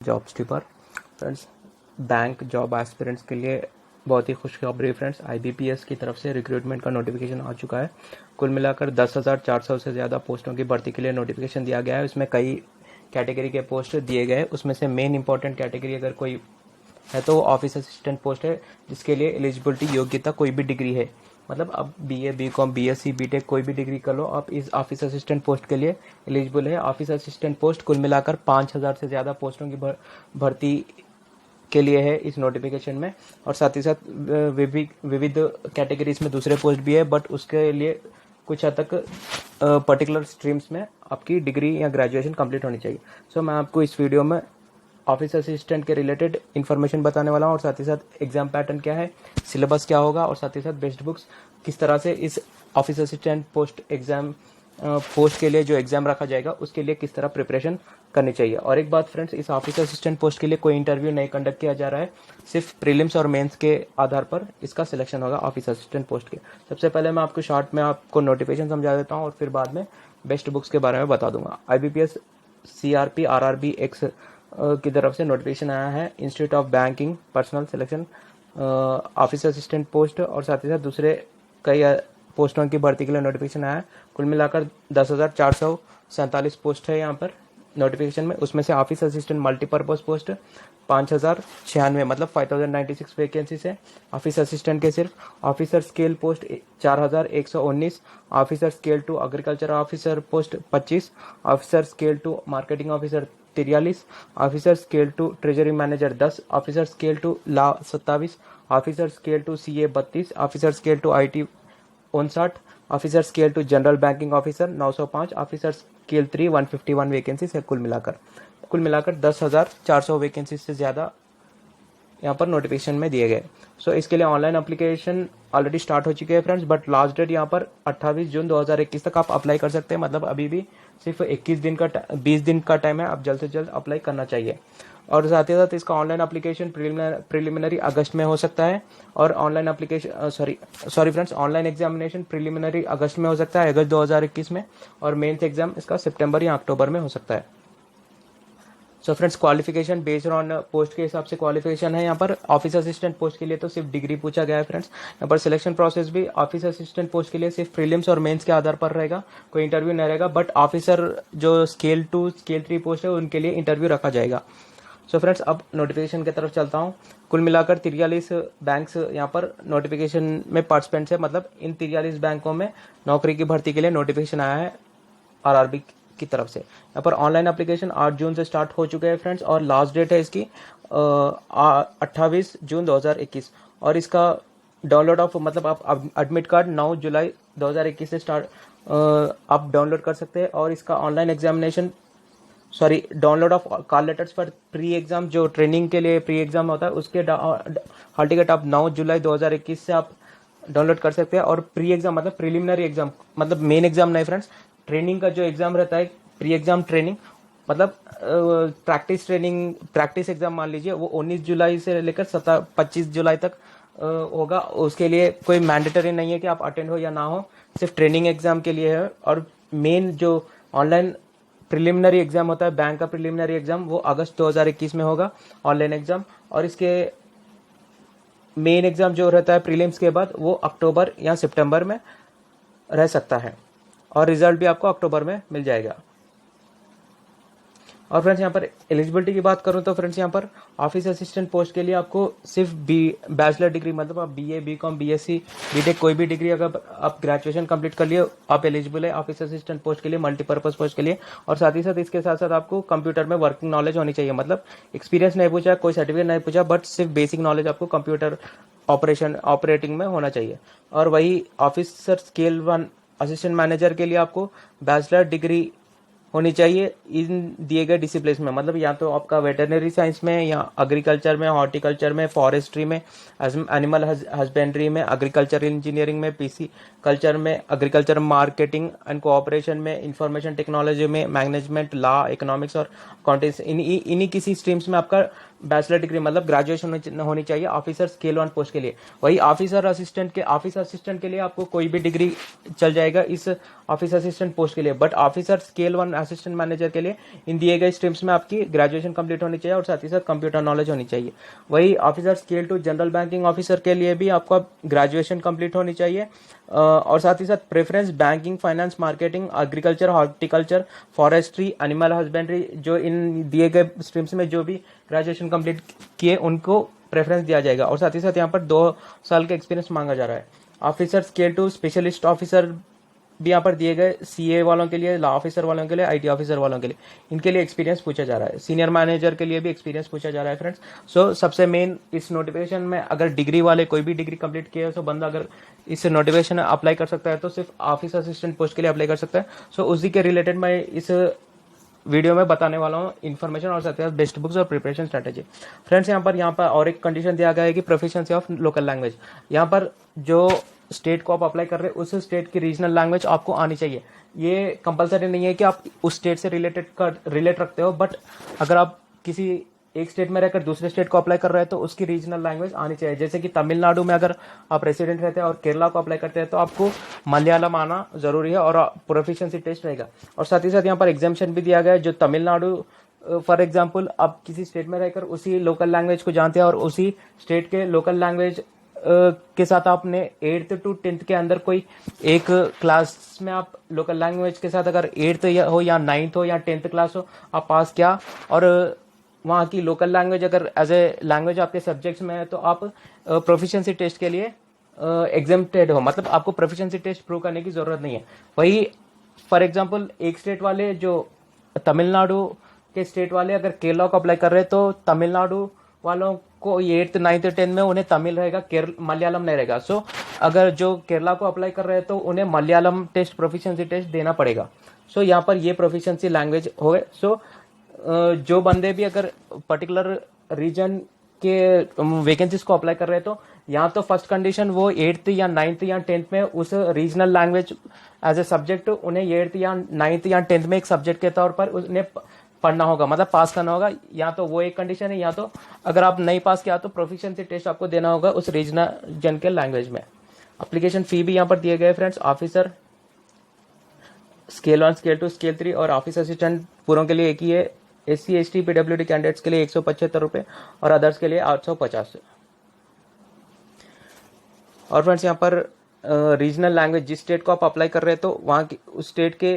Job stripper friends, bank job aspirants के लिए बहुत ही खुशखबरी फ्रेंड्स। आईबीपीएस की तरफ से रिक्रूटमेंट का नोटिफिकेशन आ चुका है। कुल मिलाकर 10,400 से ज़्यादा पोस्टों की भर्ती के लिए नोटिफिकेशन दिया गया है। इसमें कई कैटेगरी के पोस्ट दिए गए। उसमें से मेन इंपॉर्टेंट कैटेगरी अगर कोई है तो ऑफिस असिस्टेंट पोस्ट है, जिसके लिए एलिजिबिलिटी योग्यता कोई भी डिग्री है। मतलब अब बीए, बीकॉम, बीएससी, बीटेक कोई भी डिग्री कर लो, आप इस ऑफिस असिस्टेंट पोस्ट के लिए एलिजिबल है। ऑफिस असिस्टेंट पोस्ट कुल मिलाकर 5,000 से ज़्यादा पोस्टों की भर्ती के लिए है इस नोटिफिकेशन में। और साथ ही साथ विविध कैटेगरीज में दूसरे पोस्ट भी है, बट उसके लिए कुछ हद तक पर्टिकुलर स्ट्रीम्स में आपकी डिग्री या ग्रेजुएशन कंप्लीट होनी चाहिए। सो मैं आपको इस वीडियो में ऑफिस असिस्टेंट के रिलेटेड इन्फॉर्मेशन बताने वाला हूँ, और साथ ही साथ एग्जाम पैटर्न क्या है, सिलेबस क्या होगा, और साथ ही साथ बेस्ट बुक्स किस तरह से इस ऑफिस असिस्टेंट पोस्ट के लिए जो एग्जाम रखा जाएगा उसके लिए किस तरह प्रिपरेशन करनी चाहिए। और एक बात फ्रेंड्स, इस ऑफिस असिस्टेंट पोस्ट के लिए कोई इंटरव्यू नहीं कंडक्ट किया जा रहा है, सिर्फ प्रीलिम्स और मेंस के आधार पर इसका सिलेक्शन होगा ऑफिस असिस्टेंट पोस्ट के। सबसे पहले मैं आपको शॉर्ट में आपको नोटिफिकेशन समझा देता हूँ, और फिर बाद में बेस्ट बुक्स के बारे में बता दूंगा। IBPS CRP RRB X की तरफ से नोटिफिकेशन आया है, institute of banking personal selection office assistant post, और साथ ही साथ दूसरे कई पोस्टों की भर्ती के लिए नोटिफिकेशन आया है। कुल मिलाकर 10,447 पोस्ट है यहाँ पर नोटिफिकेशन में। उसमें से ऑफिस असिस्टेंट मल्टीपर्पज पोस्ट 5,096, मतलब 5,096 वैकेंसीज है ऑफिस असिस्टेंट के सिर्फ। Officer scale post 4,119, officer scale two agriculture officer post 25, officer scale two marketing officer 43, officer scale two treasury manager 10, officer scale two law 27, officer scale two CA 32, officer scale two IT 59, officer scale two general banking officer 905, officer scale 3 151 vacancies है। कुल मिलाकर 10,400 vacancies से ज़्यादा यहाँ पर notification में दिए गए। सो इसके लिए ऑनलाइन एप्लीकेशन ऑलरेडी स्टार्ट हो चुके हैं फ्रेंड्स, बट लास्ट डेट यहाँ पर 28 जून 2021 तक आप अप्लाई कर सकते हैं। मतलब अभी भी सिर्फ 20 दिन का टाइम है, आप जल्द से जल्द अप्लाई करना चाहिए। और साथ ही साथ इसका ऑनलाइन एप्लीकेशन प्रिलिमिनरी अगस्त में हो सकता है, और online application sorry friends, online examination preliminary अगस्त में हो सकता है, अगस्त 2021 में, और मेंस एग्जाम इसका सितंबर या अक्टूबर में हो सकता है। So friends, qualification based on post के हिसाब से क्वालिफिकेशन है यहाँ पर। ऑफिस असिस्टेंट पोस्ट के लिए तो सिर्फ डिग्री पूछा गया है फ्रेंड्स। यहाँ पर सिलेक्शन प्रोसेस भी ऑफिस असिस्टेंट पोस्ट के लिए सिर्फ प्रीलिम्स और मेंस के आधार पर रहेगा, कोई इंटरव्यू नहीं रहेगा। बट ऑफिसर जो स्केल 2 स्केल 3 पोस्ट है उनके लिए इंटरव्यू रखा जाएगा। सो फ्रेंड्स, अब नोटिफिकेशन की तरफ चलता हूँ। कुल मिलाकर 43 बैंक्स यहाँ पर नोटिफिकेशन में पार्टिसिपेंट्स है, मतलब इन 43 बैंकों में नौकरी की भर्ती के लिए नोटिफिकेशन आया है RRB की तरफ से। यहाँ पर ऑनलाइन एप्लीकेशन 8 जून से स्टार्ट हो चुके हैं फ्रेंड्स, और लास्ट डेट है इसकी 28 जून 2021। और इसका डाउनलोड ऑफ, मतलब आप एडमिट कार्ड 9 जुलाई 2021 से आप डाउनलोड कर सकते हैं। और इसका online examination download of call letters for pre exam, जो ट्रेनिंग के लिए प्री एग्जाम होता है, उसके हॉल टिकट आप 9 जुलाई 2021 से आप डाउनलोड कर सकते हैं। और प्री एग्जाम मतलब प्रिलिमिनरी एग्जाम, मतलब मेन एग्जाम नहीं फ्रेंड्स, ट्रेनिंग का जो एग्जाम रहता है, प्री एग्जाम ट्रेनिंग, मतलब प्रैक्टिस एग्जाम मान लीजिए, वो 19 जुलाई से लेकर 25 जुलाई तक होगा। उसके लिए कोई मैंडेटरी नहीं है कि आप अटेंड हो या ना हो, सिर्फ ट्रेनिंग एग्जाम के लिए है। और मेन जो ऑनलाइन प्रिलिमिनरी एग्जाम होता है, बैंक का प्रिलिमिनरी एग्जाम, वो अगस्त 2021 में होगा ऑनलाइन एग्जाम। और इसके मेन एग्जाम जो रहता है प्रीलिम्स के बाद, वो अक्टूबर या सितंबर में रह सकता है, और रिजल्ट भी आपको अक्टूबर में मिल जाएगा। और फ्रेंड्स, यहाँ पर एलिजिबिलिटी की बात करूँ तो फ्रेंड्स, यहाँ पर ऑफिस असिस्टेंट पोस्ट के लिए आपको सिर्फ बैचलर डिग्री, मतलब आप BA, BCom, BSc, BTech कोई भी डिग्री अगर आप ग्रेजुएशन कंप्लीट कर लिए, आप एलिजिबल है ऑफिस असिस्टेंट पोस्ट के लिए, मल्टीपर्पज पोस्ट के लिए। और साथ ही साथ इसके साथ साथ आपको कंप्यूटर में वर्किंग नॉलेज होनी चाहिए, मतलब एक्सपीरियंस नहीं पूछा, कोई सर्टिफिकेट नहीं पूछा, बट सिर्फ बेसिक नॉलेज आपको कंप्यूटर ऑपरेटिंग में होना चाहिए। और वही ऑफिसर स्केल 1 असिस्टेंट मैनेजर के लिए आपको बैचलर डिग्री होनी चाहिए इन दिए गए डिसिप्लिन में, मतलब या तो आपका वेटरनरी साइंस में, या एग्रीकल्चर में, हॉर्टिकल्चर में, फॉरेस्ट्री में, एनिमल हस्बेंड्री में, एग्रीकल्चर इंजीनियरिंग में, PC कल्चर में, एग्रीकल्चर मार्केटिंग एंड कोऑपरेशन में, इंफॉर्मेशन टेक्नोलॉजी में, मैनेजमेंट, लॉ, इकोनॉमिक्स और अकाउंटिंग, इन्हीं किसी स्ट्रीम्स में आपका बैचलर डिग्री मतलब ग्रेजुएशन होनी चाहिए ऑफिसर स्केल 1 पोस्ट के लिए। वही ऑफिसर असिस्टेंट के लिए आपको कोई भी डिग्री चल जाएगा इस ऑफिसर असिस्टेंट पोस्ट के लिए, but officer scale 1 assistant manager के लिए इन दिए गए स्ट्रीम्स में आपकी ग्रेजुएशन कंप्लीट होनी चाहिए और साथ ही साथ कंप्यूटर नॉलेज होनी चाहिए। वही officer scale 2 general banking officer के लिए भी आपको ग्रेजुएशन कंप्लीट होनी चाहिए और साथ ही साथ preference banking, finance, marketing, agriculture, horticulture, forestry, animal husbandry, जो इन दिए गए स्ट्रीम्स में जो भी ग्रेजुएशन कंप्लीट किए उनको प्रेफरेंस दिया जाएगा। और साथ ही साथ यहाँ पर 2 साल का एक्सपीरियंस मांगा जा रहा है। ऑफिसर स्केल 2 स्पेशलिस्ट ऑफिसर भी यहाँ पर दिए गए सीए वालों के लिए, लॉ ऑफिसर वालों के लिए, आईटी ऑफिसर वालों के लिए, इनके लिए एक्सपीरियंस पूछा जा रहा है। सीनियर मैनेजर के लिए भी एक्सपीरियंस पूछा जा रहा है फ्रेंड्स। सो सबसे मेन इस नोटिफिकेशन में अगर डिग्री वाले कोई भी डिग्री कंप्लीट किया है तो बंदा अगर इस नोटिफिकेशन अप्लाई कर सकता है तो सिर्फ ऑफिस असिस्टेंट पोस्ट के लिए अप्लाई कर सकता है। सो उसी के रिलेटेड मैं इस वीडियो में बताने वाला हूँ इन्फॉर्मेशन और साथ ही साथ बेस्ट बुक्स और प्रिपरेशन स्ट्रेटेजी। फ्रेंड्स यहाँ पर और एक कंडीशन दिया गया है कि प्रोफिशिएंसी ऑफ लोकल लैंग्वेज। यहाँ पर जो स्टेट को आप अप्लाई कर रहे हैं उस स्टेट की रीजनल लैंग्वेज आपको आनी चाहिए। ये कंपलसरी नहीं है कि आप उस स्टेट से रिलेट रखते हो, बट अगर आप किसी एक स्टेट में रहकर दूसरे स्टेट को अप्लाई कर रहे हैं तो उसकी रीजनल लैंग्वेज आनी चाहिए। जैसे कि तमिलनाडु में अगर आप रेसिडेंट रहते हैं और केरला को अप्लाई करते हैं तो आपको मलयालम आना जरूरी है और प्रोफिशिएंसी टेस्ट रहेगा। और साथ ही साथ यहाँ पर एग्जाम्पशन भी दिया गया है। जो तमिलनाडु फॉर एग्जाम्पल आप किसी स्टेट में रहकर उसी लोकल लैंग्वेज को जानते हैं और उसी स्टेट के लोकल लैंग्वेज के साथ आपने 8th to 10th के अंदर कोई एक क्लास में आप लोकल लैंग्वेज के साथ अगर 8th हो या 9th हो या 10th क्लास हो आप पास किया और वहाँ की लोकल लैंग्वेज अगर एज ए लैंग्वेज आपके सब्जेक्ट्स में है तो आप प्रोफिशिएंसी टेस्ट के लिए एग्जेम्प्टेड हो, मतलब आपको प्रोफिशिएंसी टेस्ट प्रूव करने की जरूरत नहीं है। वही फॉर एग्जांपल एक स्टेट वाले जो तमिलनाडु के स्टेट वाले अगर केरला को अप्लाई कर रहे हैं तो तमिलनाडु वालों को 8th 9th 10th में उन्हें तमिल रहेगा, मलयालम नहीं रहेगा। सो अगर जो केरला को अप्लाई कर रहे हैं तो उन्हें मलयालम टेस्ट प्रोफिशिएंसी टेस्ट देना पड़ेगा। सो यहाँ पर ये प्रोफिशिएंसी लैंग्वेज हो गए। सो जो बंदे भी अगर पर्टिकुलर रीजन के वैकेंसीज को अप्लाई कर रहे हैं तो यहाँ तो फर्स्ट कंडीशन वो 8th या 9th या 10th में उस regional language as a subject उन्हें 8th या 9th या 10th में एक सब्जेक्ट के तौर पर उन्हें पढ़ना होगा, मतलब पास करना होगा। या तो वो एक कंडीशन है, या तो अगर आप नहीं पास किया तो प्रोफिशिएंसी टेस्ट आपको देना होगा उस रीजन के लैंग्वेज में। एप्लीकेशन फी भी यहाँ पर दिए गए friends. Officer scale 1, scale 2, scale 3 और ऑफिस असिस्टेंट पूरों के लिए एक ही है। SC ST PWD कैंडिडेट्स के लिए 175 रुपए और अदर्स के लिए 850। और फ्रेंड्स यहाँ पर रीजनल लैंग्वेज जिस स्टेट को आप अप्लाई कर रहे हैं तो वहाँ की उस स्टेट के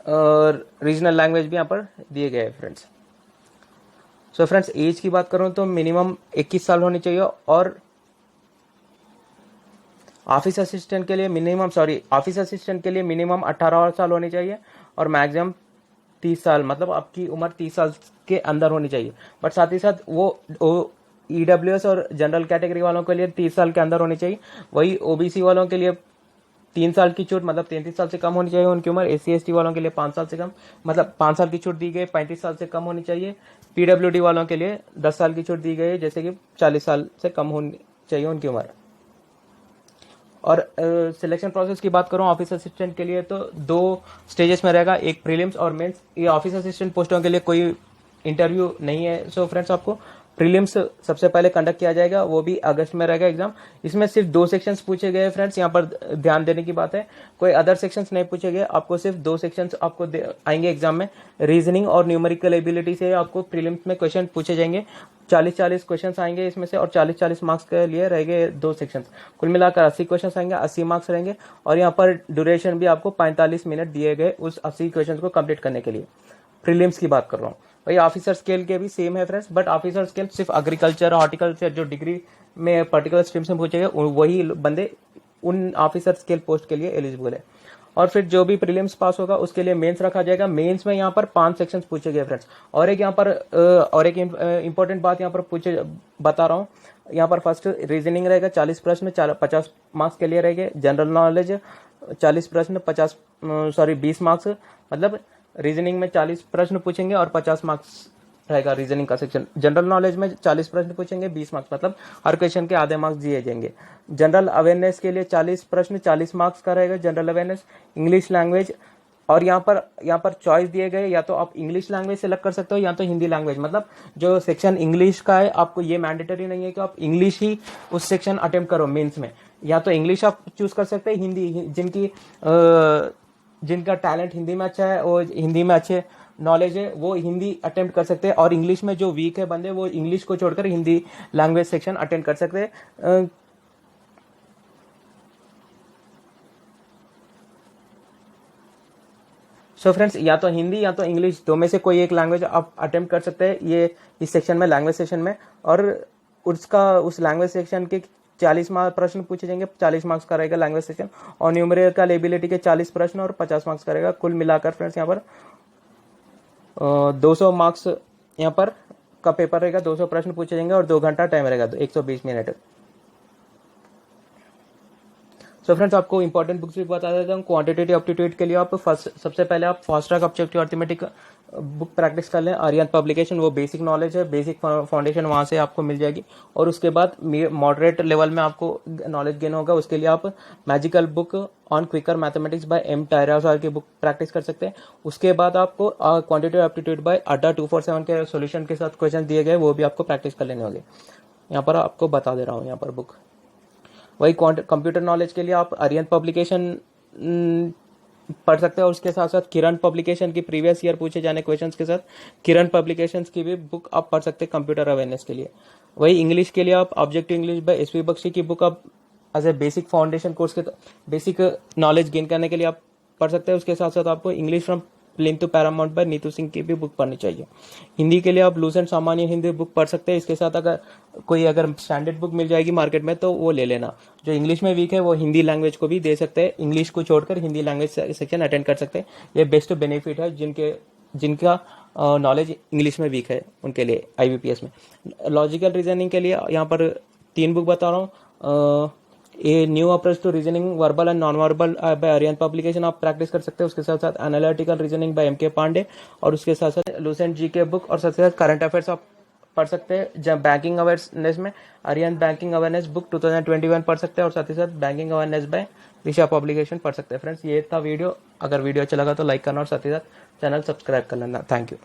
रीजनल लैंग्वेज भी यहाँ पर दिए गए हैं फ्रेंड्स। सो फ्रेंड्स एज की बात करूँ तो मिनिमम 21 साल होनी चाहिए और ऑफिस असिस्टेंट के लिए मिनिमम 18 साल होनी चाहिए और मैक्सिमम 30 साल, मतलब आपकी उम्र 30 साल के अंदर होनी चाहिए। बट साथ ही साथ वो EWS और जनरल कैटेगरी वालों के लिए 30 साल के अंदर होनी चाहिए। वही OBC वालों के लिए 3 साल की छूट, मतलब 33 साल से कम होनी चाहिए उनकी उम्र। SC ST वालों के लिए 5 साल से कम, मतलब 5 साल की छूट दी गई, 35 साल से कम होनी चाहिए। PWD वालों के लिए 10 साल की छूट दी गई है, जैसे कि 40 साल से कम होनी चाहिए उनकी उम्र। और सिलेक्शन प्रोसेस की बात करूं ऑफिस असिस्टेंट के लिए तो 2 स्टेजेस में रहेगा, एक प्रीलिम्स और मेंस। ये ऑफिस असिस्टेंट पोस्टों के लिए कोई इंटरव्यू नहीं है। सो फ्रेंड्स आपको प्रीलिम्स सबसे पहले कंडक्ट किया जाएगा, वो भी अगस्त में रहेगा एग्जाम। इसमें सिर्फ 2 सेक्शंस पूछे गए फ्रेंड्स, यहाँ पर ध्यान देने की बात है। कोई अदर सेक्शंस नहीं पूछे गए, आपको सिर्फ 2 सेक्शंस आपको आएंगे एग्जाम में। रीजनिंग और न्यूमेरिकल एबिलिटी से आपको प्रीलिम्स में क्वेश्चन पूछे जाएंगे। 40-40 क्वेश्चन आएंगे इसमें से और 40-40 मार्क्स के लिए रहेंगे 2 सेक्शंस। कुल मिलाकर 80 क्वेश्चन आएंगे, 80 मार्क्स रहेंगे। और यहाँ पर ड्यूरेशन भी आपको 45 मिनट दिए गए उस 80 क्वेश्चन को कंप्लीट करने के लिए। प्रीलिम्स की बात कर रहा हूँ। भाई ऑफिसर स्केल के भी सेम है फ्रेंड्स, बट ऑफिसर स्केल सिर्फ एग्रीकल्चर, हॉर्टिकल्चर जो डिग्री में पर्टिकुलर स्ट्रीम से पूछे गए वही बंदे उन ऑफिसर स्केल पोस्ट के लिए एलिजिबल है। और फिर जो भी प्रीलिम्स पास होगा उसके लिए मेंस रखा जाएगा। मेंस में यहाँ पर 5 सेक्शंस पूछे गए फ्रेंड्स। और एक यहाँ पर इंपॉर्टेंट बात यहाँ पर बता रहा हूँ। यहाँ पर फर्स्ट रीजनिंग रहेगा, 40 प्रश्न 50 मार्क्स के लिए रहेंगे। जनरल नॉलेज 40 प्रश्न 20 मार्क्स, मतलब रीजनिंग में 40 प्रश्न पूछेंगे और 50 मार्क्स रहेगा रीजनिंग का सेक्शन। जनरल नॉलेज में 40 प्रश्न पूछेंगे, 20 मार्क्स, मतलब हर क्वेश्चन के आधे मार्क्स दिए जाएंगे। जनरल अवेयरनेस के लिए 40 प्रश्न 40 मार्क्स का रहेगा जनरल अवेयरनेस। इंग्लिश लैंग्वेज और यहाँ पर चॉइस दिए गए, या तो आप इंग्लिश लैंग्वेज सेलेक्ट कर सकते हो या तो हिंदी लैंग्वेज। मतलब जो सेक्शन इंग्लिश का है आपको ये मैंडेटरी नहीं है कि आप इंग्लिश ही उस सेक्शन अटेम्प्ट करो मेंस में, या तो इंग्लिश आप चूज कर सकते हैं। हिंदी जिनका टैलेंट हिंदी में अच्छा है और हिंदी में अच्छे नॉलेज है वो हिंदी अटेम्प्ट कर सकते हैं, और इंग्लिश में जो वीक है बंदे वो इंग्लिश को छोड़कर हिंदी लैंग्वेज सेक्शन अटेम्प्ट कर सकते हैं। सो फ्रेंड्स, या तो हिंदी या तो इंग्लिश दो में से कोई एक लैंग्वेज आप अटेम्प्ट कर सकते हैं ये इस सेक्शन में, लैंग्वेज सेक्शन में। और उस लैंग्वेज सेक्शन के 40 मार्क्स प्रश्न पूछे जाएंगे, 40 मार्क्स का रहेगा लैंग्वेज सेक्शन, और न्यूमेरिकल एबिलिटी के 40 प्रश्न और 50 मार्क्स का रहेगा। कुल मिलाकर फ्रेंड्स यहाँ पर 200 मार्क्स यहाँ पर का पेपर रहेगा, 200 प्रश्न पूछे जाएंगे और 2 घंटा टाइम रहेगा, 120 मिनट। सो फ्रेंड्स, आपको इंपॉर्टेंट बुक्स भी बता देता हूँ। क्वांटिटेटिव एप्टीट्यूड के लिए आप सबसे पहले आप fast track objective arithmetic book practice कर लें, आर्यन पब्लिकेशन। वो बेसिक नॉलेज है, बेसिक फाउंडेशन वहाँ से आपको मिल जाएगी। और उसके बाद मॉडरेट लेवल में आपको नॉलेज गेन होगा, उसके लिए आप magical book on quicker mathematics by M Tyra sir की बुक प्रैक्टिस कर सकते हैं। उसके बाद आपको क्वांटिटेटिव एप्टीट्यूड बाय अड्डा 247 के सोल्यूशन के साथ क्वेश्चन दिए गए, वो भी आपको प्रैक्टिस कर लेने होंगे। यहाँ पर आपको बता दे रहा हूँ यहाँ पर बुक। वही कंप्यूटर नॉलेज के लिए आप आर्यन पब्लिकेशन पढ़ सकते हैं, और उसके साथ साथ किरण पब्लिकेशन की प्रीवियस ईयर पूछे जाने क्वेश्चंस के साथ किरण पब्लिकेशंस की भी बुक आप पढ़ सकते हैं कंप्यूटर अवेयरनेस के लिए। वही इंग्लिश के लिए आप objective English by SV Bakshi की बुक आप as a basic foundation course के बेसिक नॉलेज गेन करने के लिए आप पढ़ सकते हैं। उसके साथ साथ आपको English from plain to paramount by Neetu Singh की भी बुक पढ़नी चाहिए। हिंदी के लिए आप लूसेंट सामान्य हिंदी बुक पढ़ सकते हैं। इसके साथ अगर स्टैंडर्ड बुक मिल जाएगी मार्केट में तो वो ले लेना। जो इंग्लिश में वीक है वो हिंदी लैंग्वेज को भी दे सकते हैं, इंग्लिश को छोड़कर हिंदी लैंग्वेज सेक्शन अटेंड कर सकते हैं। ये बेस्ट बेनिफिट है जिनका नॉलेज इंग्लिश में वीक है उनके लिए IBPS में। लॉजिकल रीजनिंग के लिए यहाँ पर 3 बुक बता रहा हूँ। A new approach to reasoning verbal and non verbal by Aryan publication आप प्रैक्टिस कर सकते हैं। उसके साथ साथ analytical reasoning by MK Pandey, और उसके साथ साथ लूसेंट GK बुक, और साथ साथ करंट अफेयर्स आप पढ़ सकते हैं। जब बैंकिंग अवेयरनेस में आर्यन बैंकिंग अवेयरनेस बुक 2021 पढ़ सकते हैं, और साथ ही साथ banking awareness by Disha publication पढ़ सकते हैं। फ्रेंड्स, ये था वीडियो। अगर वीडियो अच्छा लगा तो लाइक करना और साथ ही साथ चैनल सब्सक्राइब कर लेना। Thank you.